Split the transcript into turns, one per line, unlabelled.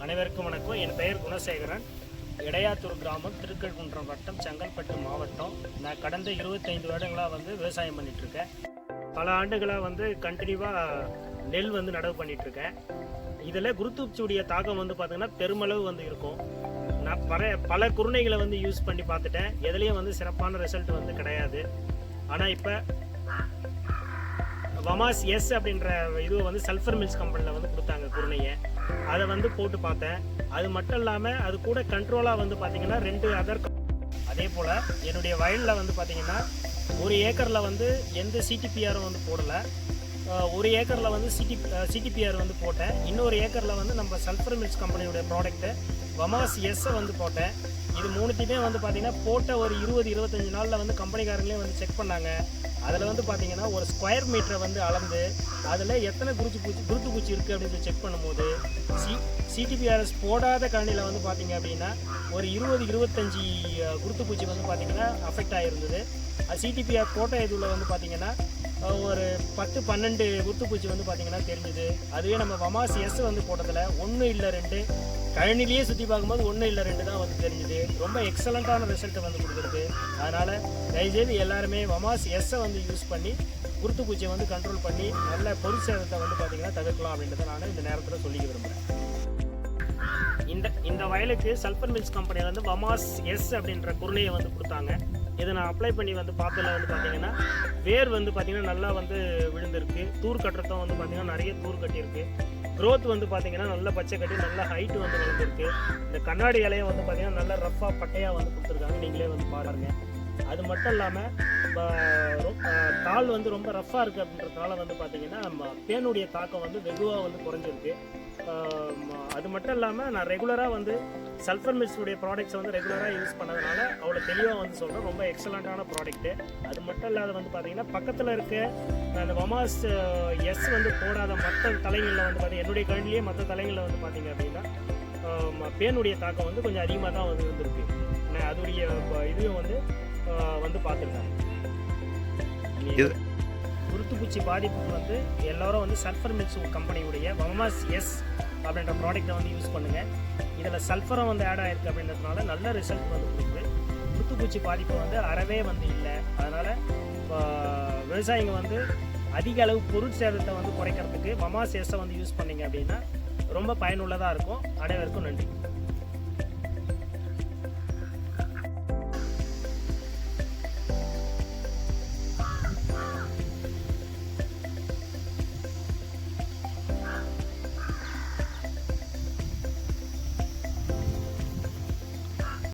அனைவருக்கும் வணக்கம். என் பெயர் குணசேகரன். இடையாத்தூர் கிராமம், திருக்கழுக்குன்றம் வட்டம், செங்கல்பட்டு மாவட்டம். நான் கடந்த 25 வருடங்களாக விவசாயம் பண்ணிகிட்ருக்கேன். பல ஆண்டுகளாக கண்டினியூவாக நெல் நடவு பண்ணிகிட்ருக்கேன். இதில் குருத்துப்பூச்சியுடைய தாக்கம் பார்த்திங்கன்னா பெருமளவு இருக்கும். நான் பல குருணைகளை யூஸ் பண்ணி பார்த்துட்டேன். எதுலேயும் சிறப்பான ரிசல்ட் கிடையாது. ஆனால் இப்போ வமாஸ் எஸ் அப்படின்ற இது சல்ஃபர் மில்ஸ் கம்பெனியில் கொடுத்தாங்க குருணையை. அதை போட்டு பார்த்தேன். அது மட்டும் இல்லாமல் அது கூட கண்ட்ரோலாக பார்த்திங்கன்னா 2 அதர். அதே போல் என்னுடைய வயலில் பார்த்திங்கன்னா 1 ஏக்கரில் எந்த சிடிபிஆரும் போடலை. 1 ஏக்கரில் சிடிபிஆர் போட்டேன். இன்னொரு ஏக்கரில் நம்ம சல்ஃபர் மில்ஸ் கம்பெனியோடைய ப்ராடக்ட்டு வமாஸ் எஸ்ஸை போட்டேன். இது மூணுத்தையுமே பார்த்திங்கன்னா போட்ட ஒரு 20-25 நாளில் கம்பெனிக்காரங்களே செக் பண்ணாங்க. அதில் பார்த்திங்கன்னா ஒரு ஸ்கொயர் மீட்டரை அளந்து அதில் எத்தனை குருத்து பூச்சி இருக்குது அப்படின்னு செக் பண்ணும்போது சிடிபிஆர்எஸ் போடாத கழனியில் பார்த்திங்க அப்படின்னா ஒரு 20-25 குருத்து பூச்சி பார்த்திங்கன்னா அஃபெக்ட் ஆகிருந்தது. சிடிபிஆர் போட்ட இதில் பார்த்திங்கன்னா ஒரு 10-12 குருத்துப்பூச்சி பார்த்திங்கன்னா தெரிஞ்சுது. அதுவே நம்ம வமாஸ் எஸ் போட்டதில் 1 இல்லை 2 கழனிலேயே சுற்றி பார்க்கும்போது 1 இல்லை 2 தான் தெரிஞ்சுது. ரொம்ப எக்ஸலண்ட்டான ரிசல்ட்டை கொடுக்குறது. அதனால் தயவுசெய்து எல்லாருமே வமாஸ் எஸ்ஸை யூஸ் பண்ணி குருத்துப்பூச்சியை கண்ட்ரோல் பண்ணி நல்ல பொருட்சேதத்தை பார்த்திங்கன்னா தவிர்க்கலாம் அப்படின்றத நான் இந்த நேரத்தில் சொல்லிக்க விரும்புகிறேன். இந்த வயலுக்கு சல்ஃபர் மில்ஸ் கம்பெனியில் வமாஸ் எஸ் அப்படின்ற குருணையை கொடுத்தாங்க. இதை நான் அப்ளை பண்ணி பார்த்ததில் பார்த்திங்கன்னா வேர் பார்த்திங்கன்னா நல்லா விழுந்திருக்கு. தூர் கட்டுறதும் பார்த்திங்கன்னா நிறைய தூர் கட்டியிருக்கு. க்ரோத் பார்த்திங்கன்னா நல்ல பச்சை கட்டி நல்ல ஹைட்டு வளர்ந்துருக்கு. இந்த கண்ணாடி இலையை பார்த்திங்கன்னா நல்ல ரஃப்பாக பட்டையாக கொடுத்துருக்காங்க. நீங்களே பாருங்கள். அது மட்டும் இல்லாமல் தாள் ரொம்ப ரஃப்பாக இருக்குது அப்படின்றதுனால பார்த்திங்கன்னா நம்ம பேனுடைய தாக்கம் வெகுவாக குறைஞ்சிருக்கு. அது மட்டும் இல்லாமல் நான் ரெகுலராக சல்ஃபர் மில்ஸுடைய ப்ராடக்ட்ஸை ரெகுலராக யூஸ் பண்ணதுனால அவ்வளோ தெளிவாக சொல்கிறேன். ரொம்ப எக்ஸலண்ட்டான ப்ராடக்ட்டு. அது மட்டும் இல்லாத பார்த்திங்கன்னா பக்கத்தில் இருக்க அந்த வமாஸ் எஸ் போடாத மற்ற தலைகளில் பார்த்திங்கன்னா என்னுடைய கழனிலேயே மற்ற தலைகளில் பார்த்திங்க அப்படின்னா பேனுடைய தாக்கம் கொஞ்சம் அதிகமாக தான் இருந்திருக்கு. நான் அதுடைய இதையும் பார்த்துருக்காங்க. குருத்துப்பூச்சி பாதிப்புக்கு எல்லோரும் சல்ஃபர் மில்ஸ் கம்பெனியுடைய வமாஸ் எஸ் அப்படின்ற ப்ராடக்டை யூஸ் பண்ணுங்கள். இதில் சல்ஃபரும் ஆட் ஆகிருக்கு அப்படின்றதுனால நல்ல ரிசல்ட் கொடுக்குது. குருத்துப்பூச்சி பாதிப்பு அறவே இல்லை. அதனால் விவசாயிங்க அதிக அளவு பொருட்சேதத்தை குறைக்கிறதுக்கு வமாஸ் எஸ்ஸை யூஸ் பண்ணிங்க அப்படின்னா ரொம்ப பயனுள்ளதாக இருக்கும். அனைவருக்கும் நன்றி.